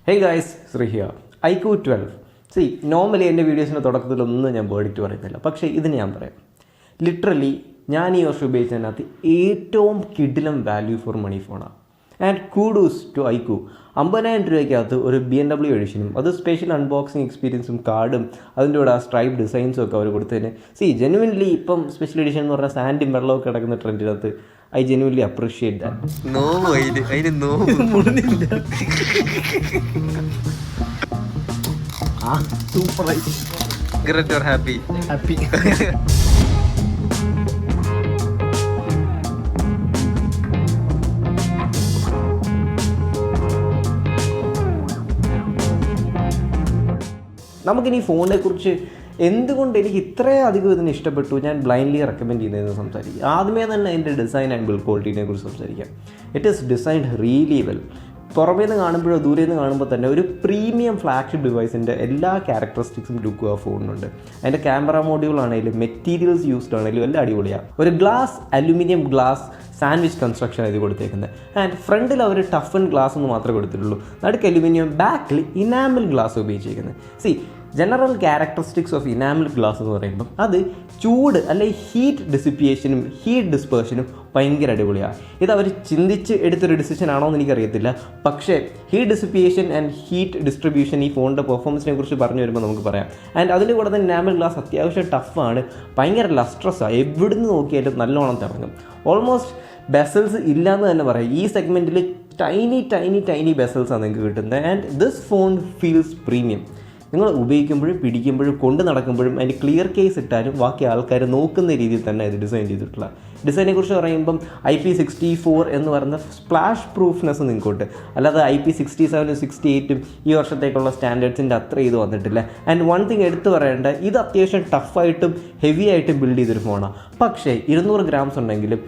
Hey guys, Sri here. iQOO 12. See, normally എൻ്റെ വീഡിയോസിൻ്റെ തുടക്കത്തിലൊന്നും ഞാൻ വേർഡിക്റ്റ് പറയുന്നില്ല, പക്ഷേ ഇതിന് ഞാൻ പറയാം. ലിറ്ററലി ഞാൻ ഈ വർഷം ഉപയോഗിച്ചതിനകത്ത് ഏറ്റവും കിടിലം വാല്യൂ ഫോർ മണി ഫോണാണ്. And kudos to iQOO. 50,000 രൂപയ്ക്കകത്ത് ഒരു BMW എഡിഷനും അത് സ്പെഷ്യൽ അൺബോക്സിങ് എക്സ്പീരിയൻസും കാർഡും അതിൻ്റെ കൂടെ ആ സ്ട്രൈപ്പ് ഡിസൈൻസും ഒക്കെ അവർ കൊടുത്തതിന് ജെനുവിൻലി ഇപ്പം സ്പെഷ്യൽ എഡിഷൻ എന്ന് പറഞ്ഞാൽ സാൻഡും വെള്ളമൊക്കെ കിടക്കുന്ന ട്രെൻഡിനകത്ത് I genuinely appreciate that. No, I know. Super. Great or happy? Happy. നമുക്കിനി ഫോണിനെ കുറിച്ച് എന്തുകൊണ്ട് എനിക്ക് ഇത്രയധികം ഇതിന് ഇഷ്ടപ്പെട്ടു, ഞാൻ ബ്ലൈൻഡ്ലി റെക്കമെൻഡ് ചെയ്യുന്നതെന്ന് സംസാരിക്കും. ആദ്യമേ തന്നെ അതിൻ്റെ ഡിസൈൻ ആൻഡ് ബിൽഡ് ക്വാളിറ്റിനെ കുറിച്ച് സംസാരിക്കാം. It is designed really well. പുറമേ നിന്ന് കാണുമ്പോഴോ ദൂരെ നിന്ന് കാണുമ്പോൾ തന്നെ ഒരു പ്രീമിയം ഫ്ലാഗ്ഷിപ്പ് ഡിവൈസിൻ്റെ എല്ലാ ക്യാരക്ടറിസ്റ്റിക്സും ലുക്കും ആ ഫോണിനുണ്ട്. അതിൻ്റെ ക്യാമറ മോഡ്യൂൾ ആണെങ്കിലും മെറ്റീരിയൽസ് യൂസ്ഡ് ആണെങ്കിലും എല്ലാം അടിപൊളിയാണ്. ഒരു അലുമിനിയം ഗ്ലാസ് സാൻഡ്വിച്ച് കൺസ്ട്രക്ഷൻ ഇത് കൊടുത്തേക്കുന്നത്. ആൻഡ് ഫ്രണ്ടിൽ അവർ ടഫ് ആൻഡ് ഗ്ലാസ് എന്ന് മാത്രമേ കൊടുത്തിട്ടുള്ളൂ. നടുക്ക് അലുമിനിയം, ബാക്കിൽ ഇനാമൽ ഗ്ലാസ് ഉപയോഗിച്ചിരിക്കുന്നത്. General characteristics of enamel glass എന്ന് പറയുമ്പം അത് ചൂട് അല്ലെങ്കിൽ ഹീറ്റ് ഡിസിപ്പിയേഷനും ഹീറ്റ് ഡിസ്പേർഷനും ഭയങ്കര അടിപൊളിയാണ്. ഇത് അവർ ചിന്തിച്ച് എടുത്തൊരു ഡിസിഷൻ ആണോ എന്ന് എനിക്കറിയത്തില്ല. പക്ഷേ ഹീറ്റ് ഡിസിപ്പിയേഷൻ ആൻഡ് ഹീറ്റ് ഡിസ്ട്രിബ്യൂഷൻ ഈ ഫോണിൻ്റെ പെർഫോമൻസിനെ കുറിച്ച് പറഞ്ഞു വരുമ്പോൾ നമുക്ക് പറയാം. ആൻഡ് അതിൻ്റെ കൂടെ തന്നെ ഇനാമൽ ഗ്ലാസ് അത്യാവശ്യം ടഫാണ്, ഭയങ്കര ലസ്ട്രസ്സാണ്, എവിടുന്ന് നോക്കിയാലും നല്ലോണം തിളങ്ങും. ഓൾമോസ്റ്റ് ബെസൽസ് ഇല്ലയെന്ന് തന്നെ പറയാം. ഈ സെഗ്മെൻറ്റിൽ ടൈനി ബെസൽസാണ് നിങ്ങൾക്ക് കിട്ടുന്നത്. And this phone feels premium. നിങ്ങൾ ഉപയോഗിക്കുമ്പോഴും പിടിക്കുമ്പോഴും കൊണ്ട് നടക്കുമ്പോഴും അതിന് ക്ലിയർ കേസ് ഇട്ടാലും ബാക്കി ആൾക്കാർ നോക്കുന്ന രീതിയിൽ തന്നെ ഇത് ഡിസൈൻ ചെയ്തിട്ടുള്ള. ഡിസൈനെ കുറിച്ച് പറയുമ്പം IP64 എന്ന് പറയുന്ന സ്പ്ലാഷ് പ്രൂഫ്നെസ് നിങ്ങൾക്കുണ്ട്. അല്ലാതെ IP67 68 ഈ വർഷത്തേക്കുള്ള സ്റ്റാൻഡേർഡ്സിൻ്റെ അത്ര ഇത് വന്നിട്ടില്ല. ആൻഡ് വൺ തിങ് എടുത്തു പറയേണ്ട, ഇത് അത്യാവശ്യം ടഫായിട്ടും ഹെവി ആയിട്ടും ബിൽഡ് ചെയ്തൊരു ഫോണാണ്. പക്ഷേ 200 ഗ്രാംസ് ഉണ്ടെങ്കിലും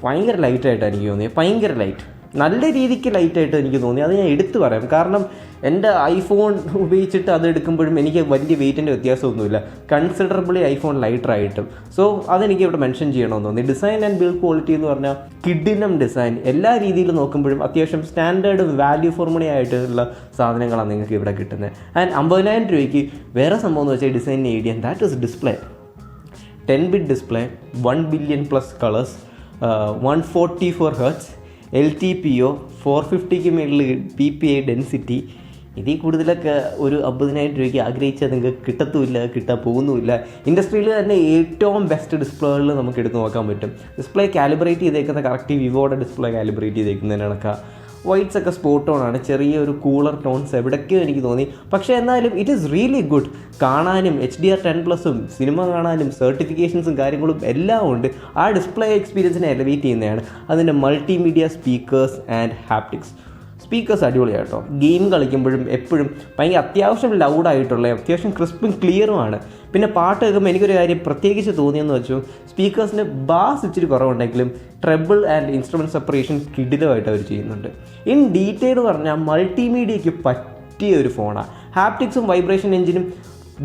ഭയങ്കര ലൈറ്റായിട്ടാണ് എനിക്ക് തോന്നിയത്. ഭയങ്കര ലൈറ്റ്, നല്ല രീതിക്ക് ലൈറ്റായിട്ട് എനിക്ക് തോന്നി. അത് ഞാൻ എടുത്തു പറയാം. കാരണം എൻ്റെ ഐഫോൺ ഉപയോഗിച്ചിട്ട് അത് എടുക്കുമ്പോഴും എനിക്ക് വലിയ വെയിറ്റിൻ്റെ വ്യത്യാസമൊന്നുമില്ല. Considerably iPhone ലൈറ്ററായിട്ടും. സോ അതെനിക്ക് ഇവിടെ മെൻഷൻ ചെയ്യണമെന്ന് തോന്നി. ഡിസൈൻ ആൻഡ് ബിൽഡ് ക്വാളിറ്റി എന്ന് പറഞ്ഞാൽ കിഡിനം ഡിസൈൻ. എല്ലാ രീതിയിലും നോക്കുമ്പോഴും അത്യാവശ്യം സ്റ്റാൻഡേർഡ് വാല്യൂ ഫോർ മണി ആയിട്ടുള്ള സാധനങ്ങളാണ് നിങ്ങൾക്ക് ഇവിടെ കിട്ടുന്നത്. ആൻഡ് 50,000 രൂപയ്ക്ക് വേറെ സംഭവം എന്ന് വെച്ചാൽ ഡിസൈനിന് area that is display. 10-bit display, 1 billion plus colours, 144 Hz, LTPO, 450 മേളിൽ PPI ഡെൻസിറ്റി. ഇതിൽ കൂടുതലൊക്കെ ഒരു 50,000 രൂപയ്ക്ക് ആഗ്രഹിച്ചാൽ നിങ്ങൾക്ക് കിട്ടത്തുമില്ല, കിട്ടാൻ പോകുന്നുമില്ല. ഇൻഡസ്ട്രിയിൽ തന്നെ ഏറ്റവും ബെസ്റ്റ് ഡിസ്പ്ലേകളിൽ നമുക്ക് എടുത്ത് നോക്കാൻ പറ്റും. ഡിസ്പ്ലേ കാലിബ്രേറ്റ് ചെയ്തേക്കുന്ന കറക്റ്റ് വിവോയുടെ ഡിസ്പ്ലേ കാലിബ്രേറ്റ് ചെയ്തേക്കുന്നതിന് കണക്കാ. വൈറ്റ്സ് ഒക്കെ സ്പോട്ട് ടോണാണ്, ചെറിയൊരു കൂളർ ടോൺസ് എവിടേക്കോ എനിക്ക് തോന്നി. പക്ഷേ എന്നാലും ഇറ്റ് ഈസ് റിയലി ഗുഡ്. കാണാനും HDR10+ഉം സിനിമ കാണാനും സർട്ടിഫിക്കേഷൻസും കാര്യങ്ങളും എല്ലാം ഉണ്ട്. ആ ഡിസ്പ്ലേ എക്സ്പീരിയൻസിനെ എലവേറ്റ് ചെയ്യുന്നതാണ്. അതിൻ്റെ multimedia speakers and haptics. Speakers അടിപൊളിയാണ് കേട്ടോ. ഗെയിം കളിക്കുമ്പോഴും എപ്പോഴും ഭയങ്കര അത്യാവശ്യം ലൗഡായിട്ടുള്ള, അത്യാവശ്യം ക്രിസ്പും ക്ലിയറുമാണ്. പിന്നെ പാട്ട് കേൾക്കുമ്പോൾ എനിക്കൊരു കാര്യം പ്രത്യേകിച്ച് തോന്നിയെന്ന് വെച്ചാൽ സ്പീക്കേഴ്സിന് ബാസ് ഇച്ചിരി കുറവുണ്ടെങ്കിലും ട്രെബിൾ ആൻഡ് ഇൻസ്ട്രുമെൻറ്റ് സെപ്പറേഷൻ കിടിലമായിട്ട് അവർ ചെയ്യുന്നുണ്ട്. ഇൻ ഡീറ്റെയിൽ പറഞ്ഞാൽ മൾട്ടിമീഡിയയ്ക്ക് പറ്റിയ ഒരു ഫോണാണ്. ഹാപ്റ്റിക്സും വൈബ്രേഷൻ എഞ്ചിനും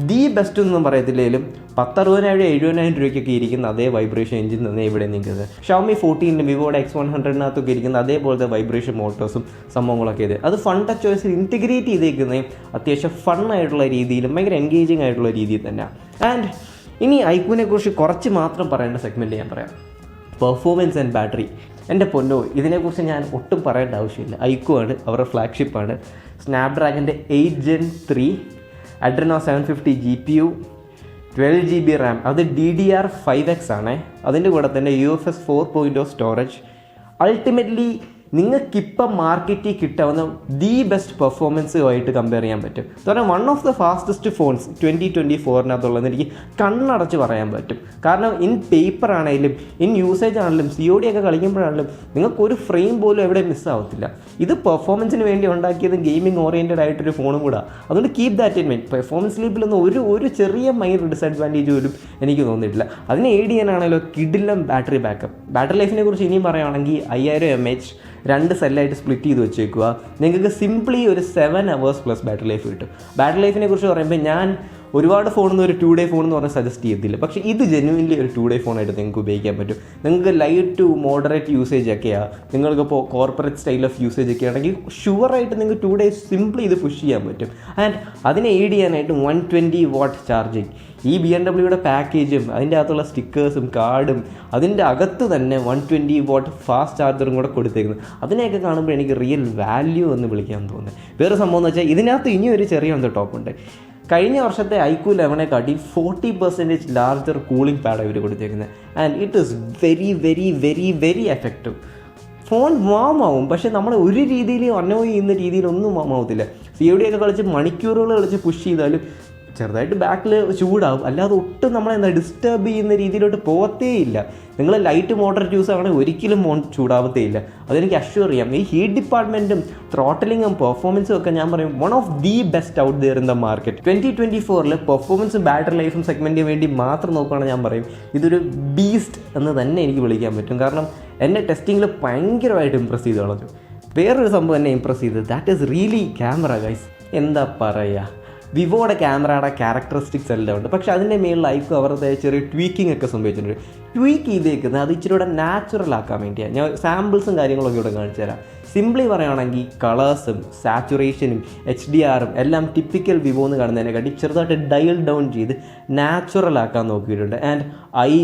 ദി ബെസ്റ്റ് ഒന്നും പറയത്തില്ലെങ്കിലും 60,000-70,000 രൂപയ്ക്കൊക്കെ ഇരിക്കുന്ന അതേ വൈബ്രേഷൻ എഞ്ചിൻ തന്നെ ഇവിടെ നിൽക്കുന്നത്. Xiaomi 14 വിവോയുടെ X100-നകത്തൊക്കെ ഇരിക്കുന്ന അതേപോലത്തെ വൈബ്രേഷൻ മോട്ടോഴ്സും സംഭവങ്ങളൊക്കെ ഇത്. അത് ഫൺ ടച്ച് ഓയിസിൽ ഇൻറ്റിഗ്രേറ്റ് ചെയ്തേക്കുന്നതും അത്യാവശ്യം ഫണ്ണായിട്ടുള്ള രീതിയിലും ഭയങ്കര എൻഗേജിങ് ആയിട്ടുള്ള രീതിയിൽ തന്നെയാണ്. ആൻഡ് ഇനി iQOOനെ കുറിച്ച് കുറച്ച് മാത്രം പറയേണ്ട സെഗ്മെൻറ്റ് ഞാൻ പറയാം. Performance and battery. എൻ്റെ പൊന്നോ, ഇതിനെക്കുറിച്ച് ഞാൻ ഒട്ടും പറയേണ്ട ആവശ്യമില്ല. iQOO ആണ്, അവരുടെ ഫ്ലാഗ്ഷിപ്പാണ്. സ്നാപ്ഡ്രാഗൻ്റെ 8 Gen 3, Adreno 750 GPU, 12GB RAM, അത് DDR5X ആണ്. അതിൻ്റെ കൂടെ തന്നെ UFS 4.0 സ്റ്റോറേജ്. അൾട്ടിമേറ്റ്ലി നിങ്ങൾക്കിപ്പം മാർക്കറ്റിൽ കിട്ടാവുന്ന ദി ബെസ്റ്റ് പെർഫോമൻസുമായിട്ട് കമ്പയർ ചെയ്യാൻ പറ്റും. കാരണം one of the fastest phones 2024-നകത്തുള്ളതെന്ന് എനിക്ക് കണ്ണടച്ച് പറയാൻ പറ്റും. കാരണം ഇൻ പേപ്പർ ആണെങ്കിലും ഇൻ യൂസേജ് ആണെങ്കിലും COD ഒക്കെ കളിക്കുമ്പോഴാണെങ്കിലും നിങ്ങൾക്കൊരു ഫ്രെയിം പോലും എവിടെ മിസ്സാവത്തില്ല. ഇത് പെർഫോമൻസിന് വേണ്ടി ഉണ്ടാക്കിയത് ഗെയിമിംഗ് ഓറിയൻറ്റഡ് ആയിട്ടൊരു ഫോണും കൂടെ. അതുകൊണ്ട് keep that in mind. Performance ലീപ്പിലൊന്നും ഒരു ചെറിയ മൈനർ ഡിസഡ്വാൻറ്റേജ് പോലും എനിക്ക് തോന്നിയിട്ടില്ല. അതിന് എയ്ഡ് ചെയ്യാനാണല്ലോ കിടിലം ബാറ്ററി ബാക്കപ്പ്. ബാറ്ററി ലൈഫിനെ കുറിച്ച് ഇനിയും പറയുകയാണെങ്കിൽ 5000 mAh 2 സെല്ലായിട്ട് സ്പ്ലിറ്റ് ചെയ്ത് വെച്ചേക്കുക. നിങ്ങൾക്ക് സിംപ്ലി ഒരു 7 hours+ ബാറ്ററി ലൈഫ് കിട്ടും. ബാറ്ററി ലൈഫിനെ കുറിച്ച് പറയുമ്പോൾ ഞാൻ ഒരുപാട് ഫോണൊന്നും ഒരു 2 day ഫോൺ എന്ന് പറഞ്ഞാൽ സജസ്റ്റ് ചെയ്യത്തില്ല. പക്ഷേ ഇത് ജെന്യുവൻലി ഒരു 2 day ഫോണായിട്ട് നിങ്ങൾക്ക് ഉപയോഗിക്കാൻ പറ്റും. നിങ്ങൾക്ക് ലൈറ്റ് ടു മോഡറേറ്റ് യൂസേജ് ഒക്കെയാണ്, നിങ്ങൾക്കിപ്പോൾ കോർപ്പറേറ്റ് സ്റ്റൈൽ ഓഫ് യൂസേജ് ഒക്കെ ആണെങ്കിൽ ഷുവറായിട്ട് നിങ്ങൾക്ക് 2 days സിംപ്ലി ഇത് പുഷ് ചെയ്യാൻ പറ്റും. ആൻഡ് അതിനെ എയ്ഡ് ചെയ്യാനായിട്ട് 120 watt ചാർജിങ്, ഈ BMW പാക്കേജും അതിൻ്റെ അകത്തുള്ള സ്റ്റിക്കേഴ്സും കാർഡും അതിൻ്റെ അകത്ത് തന്നെ 120 watt ഫാസ്റ്റ് ചാർജറും കൂടെ കൊടുത്തേക്കുന്നത്, അതിനെയൊക്കെ കാണുമ്പോൾ എനിക്ക് റിയൽ വാല്യൂ എന്ന് വിളിക്കാൻ തോന്നുന്നത്. വേറെ സംഭവം എന്ന് വെച്ചാൽ ഇതിനകത്ത് ഇനിയൊരു ചെറിയ ടോപ്പുണ്ട്. കഴിഞ്ഞ വർഷത്തെ iQOO 11 കാട്ടി 40% ലാർജർ കൂളിംഗ് പാഡ് ഇവർ കൊടുത്തേക്കുന്നത്. And it is very very very very effective. Phone വാമാവും, പക്ഷേ നമ്മൾ ഒരു രീതിയിൽ അനോയ് ചെയ്യുന്ന രീതിയിലൊന്നും വാമാവത്തില്ല. COD ഒക്കെ കളിച്ച് മണിക്കൂറുകൾ കളിച്ച് പുഷ് ചെയ്താലും ചെറുതായിട്ട് ബാക്കിൽ ചൂടാവും, അല്ലാതെ ഒട്ടും നമ്മളെ ഡിസ്റ്റർബ് ചെയ്യുന്ന രീതിയിലോട്ട് പോകത്തേ ഇല്ല. നിങ്ങൾ ലൈറ്റ് മോഡറേറ്റ് യൂസ് ആണെങ്കിൽ ഒരിക്കലും ഫോൺ ചൂടാവത്തേ ഇല്ല, അതെനിക്ക് അഷ്യൂർ ചെയ്യാം. ഈ ഹീറ്റ് ഡിപ്പാർട്ട്മെൻറ്റും ത്രോട്ടലിങ്ങും പെർഫോമൻസും ഒക്കെ ഞാൻ പറയും one of the best out there in the market. 2024 പെർഫോമൻസും ബാറ്ററി ലൈഫും സെഗ്മെൻറ്റിന് വേണ്ടി മാത്രം നോക്കുകയാണെങ്കിൽ ഞാൻ പറയും ഇതൊരു ബീസ്റ്റ് എന്ന് തന്നെ എനിക്ക് വിളിക്കാൻ പറ്റും. കാരണം എന്നെ ടെസ്റ്റിങ്ങിൽ ഭയങ്കരമായിട്ട് ഇമ്പ്രസ് ചെയ്ത് കളഞ്ഞു. വേറൊരു സംഭവം എന്നെ ഇമ്പ്രസ് ചെയ്ത്, that is really camera guys. എന്താ പറയുക, വിവോയുടെ ക്യാമറയുടെ ക്യാരക്ടറിസ്റ്റിക്സ് എല്ലാം ഉണ്ട്, പക്ഷേ അതിൻ്റെ മേളിൽ iQOO അവരുടെ ചെറിയ ട്വീക്കിംഗ് ഒക്കെ സംഭവിച്ചിട്ടുണ്ട്. ട്വീക്ക് ചെയ്തേക്കുന്നത് അത് ഇച്ചിരി കൂടെ നാച്ചുറൽ ആക്കാൻ വേണ്ടിയാണ്. ഞാൻ സാമ്പിൾസും കാര്യങ്ങളൊക്കെ ഇവിടെ കാണിച്ചു തരാം. സിംപ്ലി പറയുകയാണെങ്കിൽ കളേഴ്സും സാച്ചുറേഷനും HDR എല്ലാം ടിപ്പിക്കൽ വിവോ എന്ന് കാണുന്നതിനെക്കാട്ടി ചെറുതായിട്ട് ഡയൽ ഡൗൺ ചെയ്ത് നാച്ചുറൽ ആക്കാൻ നോക്കിയിട്ടുണ്ട്. And I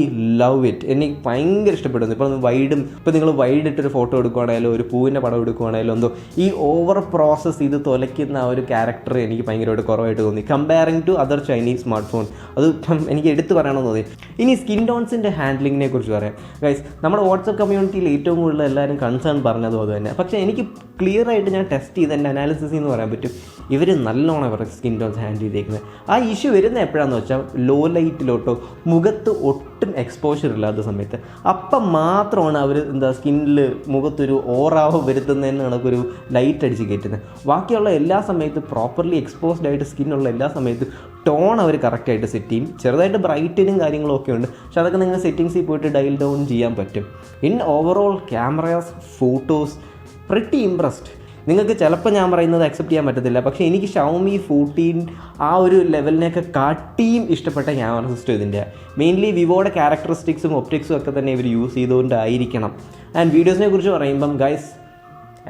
love it. എനിക്ക് ഭയങ്കര ഇഷ്ടപ്പെടുന്നു. ഇപ്പോൾ നിങ്ങൾ വൈഡ് ഇട്ടൊരു ഫോട്ടോ എടുക്കുകയാണെങ്കിലോ ഒരു പൂവിൻ്റെ പടം എടുക്കുകയാണെങ്കിലോ എന്തോ ഈ ഓവർ പ്രോസസ്സ് ചെയ്ത് തുലയ്ക്കുന്ന ആ ഒരു ക്യാരക്ടർ എനിക്ക് ഭയങ്കരമായിട്ട് കുറവായിട്ട് തോന്നി comparing to other Chinese smart phone. അത് എനിക്ക് എടുത്ത് പറയണമെന്ന് തോന്നി. ഇനി സ്കിൻ ടോൺസിൻ്റെ ഹാൻഡ്ലിങ്ങിനെ കുറിച്ച് പറയാം ഗൈസ്. നമ്മുടെ വാട്സപ്പ് കമ്മ്യൂണിറ്റിയിൽ ഏറ്റവും കൂടുതൽ എല്ലാവരും കൺസേൺ പറഞ്ഞതും അത് തന്നെ. പക്ഷേ എനിക്ക് ക്ലിയർ ആയിട്ട് ഞാൻ ടെസ്റ്റ് ചെയ്ത് എൻ്റെ അനാലിസിസ് എന്ന് പറയാൻ പറ്റും ഇവർ നല്ലോണം അവരുടെ സ്കിൻ ടോൺസ് ഹാൻഡിൽ ചെയ്തേക്കുന്നത്. ആ ഇഷ്യൂ വരുന്ന എപ്പോഴാണെന്ന് വെച്ചാൽ ലോ ലൈറ്റിലോട്ടോ മുഖത്ത് ഒട്ടും എക്സ്പോഷർ ഇല്ലാത്ത സമയത്ത് അപ്പം മാത്രമാണ് അവർ സ്കിന്നിൽ മുഖത്തൊരു ഓറാവ് വരുത്തുന്നതിന് കണക്കൊരു ലൈറ്റ് അടിച്ച് കയറ്റുന്നത്. ബാക്കിയുള്ള എല്ലാ സമയത്തും പ്രോപ്പർലി എക്സ്പോസ്ഡ് ആയിട്ട് സ്കിന്നുള്ള എല്ലാ സമയത്തും ടോൺ അവർ കറക്റ്റായിട്ട് സെറ്റ് ചെയ്യും. ചെറുതായിട്ട് ബ്രൈറ്റനും കാര്യങ്ങളും ഒക്കെ ഉണ്ട്, പക്ഷെ അതൊക്കെ നിങ്ങൾ സെറ്റിങ്സിൽ പോയിട്ട് ഡയൽ ഡൗൺ ചെയ്യാൻ പറ്റും. In overall cameras photos pretty impressed. നിങ്ങൾക്ക് ചിലപ്പോൾ ഞാൻ പറയുന്നത് അക്സെപ്റ്റ് ചെയ്യാൻ പറ്റത്തില്ല, പക്ഷേ എനിക്ക് Xiaomi 14 ആ ഒരു ലെവലിനെയൊക്കെ കാട്ടിയും ഇഷ്ടപ്പെട്ട ക്യാമറ സിസ്റ്റം ഇതിൻ്റെ. മെയിൻലി വിവോയുടെ ക്യാരക്ടറിസ്റ്റിക്സും ഒപ്റ്റിക്സും ഒക്കെ തന്നെ ഇവർ യൂസ് ചെയ്തുകൊണ്ടായിരിക്കണം. ആൻഡ് വീഡിയോസിനെ കുറിച്ച് പറയുമ്പം ഗൈസ്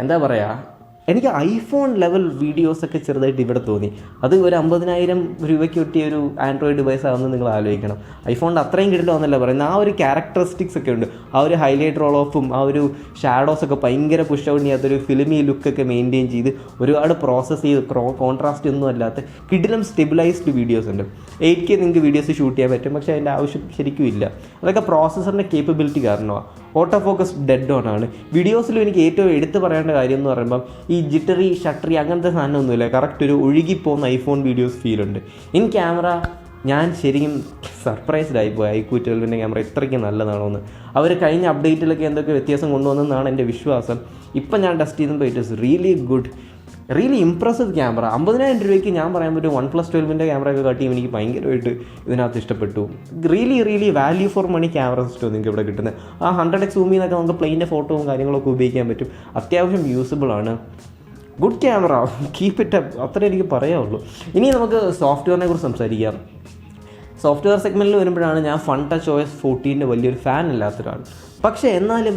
എന്താ പറയുക, എനിക്ക് ഐഫോൺ ലെവൽ വീഡിയോസൊക്കെ ചെറുതായിട്ട് ഇവിടെ തോന്നി. അത് ഒരു 50,000 രൂപയ്ക്ക് കിട്ടിയ ഒരു ആൻഡ്രോയിഡ് ഡിവൈസ് ആണെന്ന് നിങ്ങൾ ആലോചിക്കണം. ഐഫോണിൻ്റെ അത്രയും കിട്ടില്ലെന്നല്ല പറയുന്നത്, ആ ഒരു ക്യാരക്ടറിസ്റ്റിക്സ് ഒക്കെ ഉണ്ട്. ആ ഒരു ഹൈലൈറ്റ് റോൾ ഓഫും ആ ഒരു ഷാഡോസൊക്കെ ഭയങ്കര പുഷ് ഔട്ട് ചെയ്യാത്തൊരു ഫിലിമി ലുക്കൊക്കെ മെയിൻറ്റെയിൻ ചെയ്ത് ഒരുപാട് പ്രോസസ്സ് ചെയ്ത് കോൺട്രാസ്റ്റ് ഒന്നും അല്ലാത്ത കിടിലം സ്റ്റെബിലൈസ്ഡ് വീഡിയോസ് ഉണ്ട്. 8K നിങ്ങൾക്ക് വീഡിയോസ് ഷൂട്ട് ചെയ്യാൻ പറ്റും, പക്ഷേ അതിൻ്റെ ആവശ്യം ശരിക്കും ഇല്ല. അതൊക്കെ പ്രോസസ്സറിൻ്റെ കേപ്പബിലിറ്റി കാരണമാണ്. ഓട്ടോ ഫോക്കസ് ഡെഡ് ഓൺ ആണ്. വീഡിയോസിലും എനിക്ക് ഏറ്റവും എടുത്ത് പറയേണ്ട കാര്യം എന്ന് പറയുമ്പം ഈ ജിറ്ററി ഷട്ടറി അങ്ങനത്തെ സാധനമൊന്നുമില്ല. കറക്റ്റ് ഒരു ഒഴുകിപ്പോകുന്ന ഐഫോൺ വീഡിയോസ് ഫീലുണ്ട്. ഇൻ ക്യാമറ ഞാൻ ശരിക്കും സർപ്രൈസ്ഡ് ആയിപ്പോയി iQOO 12 ക്യാമറ ഇത്രയ്ക്ക് നല്ലതാണോ എന്ന്. അവർ കഴിഞ്ഞ അപ്ഡേറ്റിലൊക്കെ എന്തൊക്കെ വ്യത്യാസം കൊണ്ടുവന്നെന്നാണ് എൻ്റെ വിശ്വാസം. ഇപ്പം ഞാൻ ടെസ്റ്റ് ചെയ്തപ്പോൾ it is really good, really impressive camera. 50,000 രൂപയ്ക്ക് ഞാൻ പറയാൻ പറ്റും OnePlus 12 ക്യാമറയൊക്കെ കാട്ടിയും എനിക്ക് ഭയങ്കരമായിട്ട് ഇതിനകത്ത് ഇഷ്ടപ്പെട്ടു. Really value for money camera system നിങ്ങൾക്ക് ഇവിടെ കിട്ടുന്നത്. ആ 100x സൂമിൽ നിന്നൊക്കെ നമുക്ക് പ്ലെയിൻ്റെ ഫോട്ടോയും കാര്യങ്ങളൊക്കെ ഉപയോഗിക്കാൻ പറ്റും. അത്യാവശ്യം യൂസബിൾ ആണ്. Good camera, keep it up, അത്രേ എനിക്ക് പറയാവുള്ളൂ. ഇനി നമുക്ക് സോഫ്റ്റ്വെയറിനെ കുറിച്ച് സംസാരിക്കാം. സോഫ്റ്റ്വെയർ സെഗ്മെൻറ്റിൽ വരുമ്പോഴാണ് ഞാൻ FunTouch OS 14 വലിയൊരു ഫാൻ അല്ലാത്ത ഒരാൾ. പക്ഷേ എന്നാലും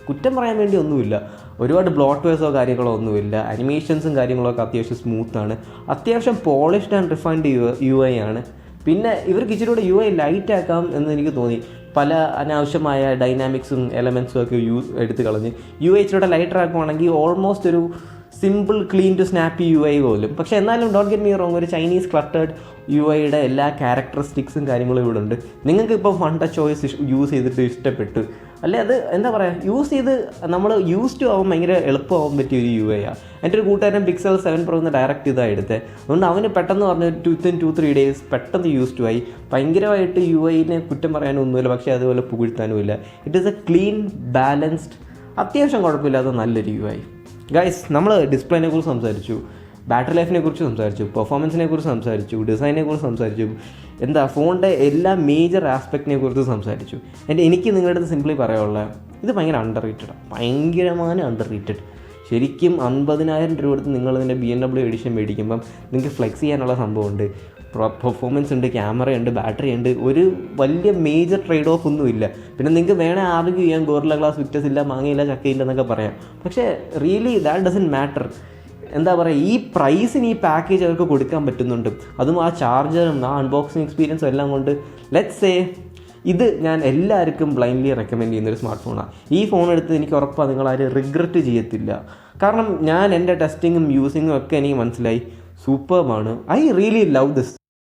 കുറ്റം പറയാൻ വേണ്ടി ഒന്നുമില്ല. ഒരുപാട് ബ്ലോട്ട്വെയർസോ കാര്യങ്ങളോ ഒന്നുമില്ല. അനിമേഷൻസും കാര്യങ്ങളൊക്കെ അത്യാവശ്യം സ്മൂത്താണ്. അത്യാവശ്യം പോളിഷ്ഡ് ആൻഡ് റിഫൈൻഡ് UI ആണ്. പിന്നെ ഇവർക്ക് ഇച്ചിരി കൂടെ UI ലൈറ്റ് ആക്കാം എന്ന് എനിക്ക് തോന്നി. പല അനാവശ്യമായ ഡൈനാമിക്സും എലമെൻസും ഒക്കെ എടുത്ത് കളഞ്ഞ് UI ഇച്ചിരി ലൈറ്റർ ആക്കുവാണെങ്കിൽ ഓൾമോസ്റ്റ് ഒരു simple clean to snappy UI പോലും. പക്ഷേ എന്നാലും ഡോണ്ട് ഗെറ്റ് മീ റോങ്, ഒരു ചൈനീസ് ക്ലട്ടേർഡ് UIയുടെ എല്ലാ ക്യാരക്ടറിസ്റ്റിക്സും കാര്യങ്ങളും ഇവിടെ ഉണ്ട്. നിങ്ങൾക്ക് ഇപ്പോൾ FunTouch OS യൂസ് ചെയ്തിട്ട് ഇഷ്ടപ്പെട്ടു അല്ലേ, അത് എന്താ പറയുക, യൂസ് ചെയ്ത് നമ്മൾ യൂസ് ടു ആവാൻ ഭയങ്കര എളുപ്പമാവാൻ പറ്റിയ ഒരു UI ആണ്. എൻ്റെ ഒരു കൂട്ടുകാരൻ Pixel 7 Pro ഡയറക്റ്റ് ഇതാണ് എടുത്തത്. അതുകൊണ്ട് അവന് പെട്ടെന്ന് പറഞ്ഞ് 2-3 days പെട്ടെന്ന് യൂസ് ടു ആയി. ഭയങ്കരമായിട്ട് UIനെ കുറ്റം പറയാനൊന്നുമില്ല, പക്ഷേ അതുപോലെ പുകഴ്ത്താനുമില്ല. It is a clean balanced, അത്യാവശ്യം കുഴപ്പമില്ലാത്ത നല്ലൊരു UI. ഗൈസ്, നമ്മൾ ഡിസ്പ്ലേനെ കുറിച്ച് സംസാരിച്ചു, ബാറ്ററി ലൈഫിനെ കുറിച്ച് സംസാരിച്ചു, പെർഫോമൻസിനെ കുറിച്ച് സംസാരിച്ചു, ഡിസൈനെ കുറിച്ച് സംസാരിച്ചു, ഫോണിൻ്റെ എല്ലാ മേജർ ആസ്പെക്റ്റിനെ കുറിച്ച് സംസാരിച്ചു. എനിക്ക് നിങ്ങളുടെ അടുത്ത് സിംപ്ലി പറയാനുള്ള ഇത് ഭയങ്കര അണ്ടർ റേറ്റഡാണ്, ഭയങ്കരമായ അണ്ടർ റേറ്റഡ്. ശരിക്കും 50,000 രൂപ എടുത്ത് നിങ്ങളിതിൻ്റെ BMW എഡിഷൻ മേടിക്കുമ്പം നിങ്ങൾക്ക് ഫ്ലെക്സ് ചെയ്യാനുള്ള സംഭവമുണ്ട്. പെർഫോമൻസ് ഉണ്ട്, ക്യാമറ ഉണ്ട്, ബാറ്ററി ഉണ്ട്, ഒരു വലിയ മേജർ ട്രേഡ് ഓഫ് ഒന്നുമില്ല. പിന്നെ നിങ്ങൾക്ക് വേണേൽ ആർഗ്യൂ ചെയ്യാൻ ഗോറില്ല ഗ്ലാസ് വിക്ടേഴ്സ് ഇല്ല, മാങ്ങയില്ല, ചക്കയില്ല എന്നൊക്കെ പറയാം. പക്ഷേ റിയലി ദാറ്റ് ഡസൻ മാറ്റർ. എന്താ പറയുക, ഈ പ്രൈസിന് ഈ പാക്കേജ് അവർക്ക് കൊടുക്കാൻ പറ്റുന്നുണ്ട്. അതും ആ ചാർജറും ആ അൺബോക്സിങ് എക്സ്പീരിയൻസും എല്ലാം കൊണ്ട് ലെറ്റ്സ് സേ ഇത് ഞാൻ എല്ലാവർക്കും ബ്ലൈൻഡ്ലി റെക്കമെൻഡ് ചെയ്യുന്നൊരു സ്മാർട്ട് ഫോണാണ്. ഈ ഫോൺ എടുത്ത് എനിക്ക് ഉറപ്പാണ് നിങ്ങളാരും റിഗ്രറ്റ് ചെയ്യത്തില്ല. കാരണം ഞാൻ എൻ്റെ ടെസ്റ്റിങ്ങും യൂസിങ്ങും ഒക്കെ എനിക്ക് മനസ്സിലായി, സൂപ്പർബാണ്. I really love this.